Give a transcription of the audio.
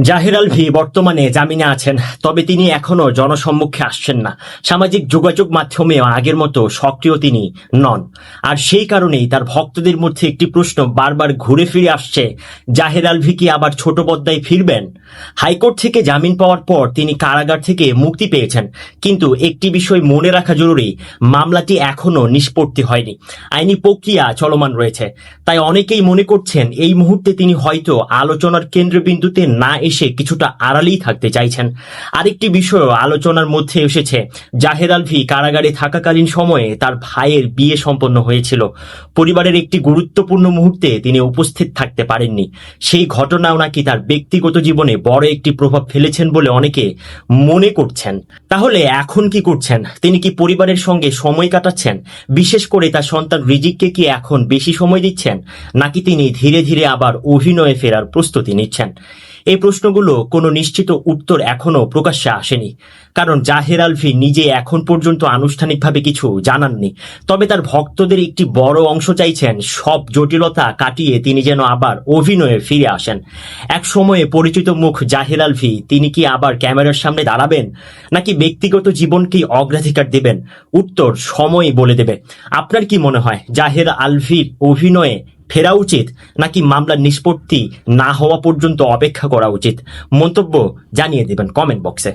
জাহের আলভী বর্তমানে জামিনে আছেন, তবে তিনি এখনো জনসম্মুখে আসছেন না। সামাজিক যোগাযোগ মাধ্যমেও আগের মতো সক্রিয় তিনি নন। আর সেই কারণেই তার ভক্তদের মধ্যে একটি প্রশ্ন বারবার ঘুরে ফিরে আসছে, জাহের আলভী কি আবার ছোট পর্দায় ফিরবেন? হাইকোর্ট থেকে জামিন পাওয়ার পর তিনি কারাগার থেকে মুক্তি পেয়েছেন, কিন্তু একটি বিষয় মনে রাখা জরুরি, মামলাটি এখনো নিষ্পত্তি হয়নি, আইনি প্রক্রিয়া চলমান রয়েছে। তাই অনেকেই মনে করছেন এই মুহূর্তে তিনি হয়তো আলোচনার কেন্দ্রবিন্দুতে না এসে কিছুটা আড়ালেই থাকতে চাইছেন। আরেকটি বিষয় আলোচনার মধ্যে এসেছে, জাহের আলভী কারাগারে থাকাকালীন সময়ে তার ভাইয়ের বিয়ে সম্পন্ন হয়েছিল। পরিবারের একটি গুরুত্বপূর্ণ মুহূর্তে তিনি উপস্থিত থাকতে পারেননি। সেই ঘটনাও নাকি তার ব্যক্তিগত জীবনে বড় একটি প্রভাব ফেলেছেন বলে অনেকে মনে করছেন। তাহলে এখন কি করছেন? তিনি কি পরিবারের সঙ্গে সময় কাটাচ্ছেন? বিশেষ করে তার সন্তান রিজিককে কি এখন বেশি সময় দিচ্ছেন, নাকি তিনি ধীরে ধীরে আবার অভিনয়ে ফেরার প্রস্তুতি নিচ্ছেন? এই প্রশ্নগুলো কোনো নিশ্চিত উত্তর এখনো প্রকাশ্যে আসেনি, কারণ জাহের আলভী নিজে এখন পর্যন্ত আনুষ্ঠানিকভাবে কিছু জানাননি। তবে তার ভক্তদের একটি বড় অংশ চাইছেন সব জটিলতা কাটিয়ে তিনি যেন আবার অভিনয়ে ফিরে আসেন। এক সময়ে পরিচিত মুখ জাহের আলভী, তিনি কি আবার ক্যামেরার সামনে দাঁড়াবেন, নাকি ব্যক্তিগত জীবনকেই অগ্রাধিকার দেবেন? উত্তর সময়ই বলে দেবে। আপনার কি মনে হয়, জাহের আলভীর অভিনয়ে ফেরা উচিত, নাকি মামলার নিষ্পত্তি না হওয়া পর্যন্ত অপেক্ষা করা উচিত? মন্তব্য জানিয়ে দেবেন কমেন্ট বক্সে।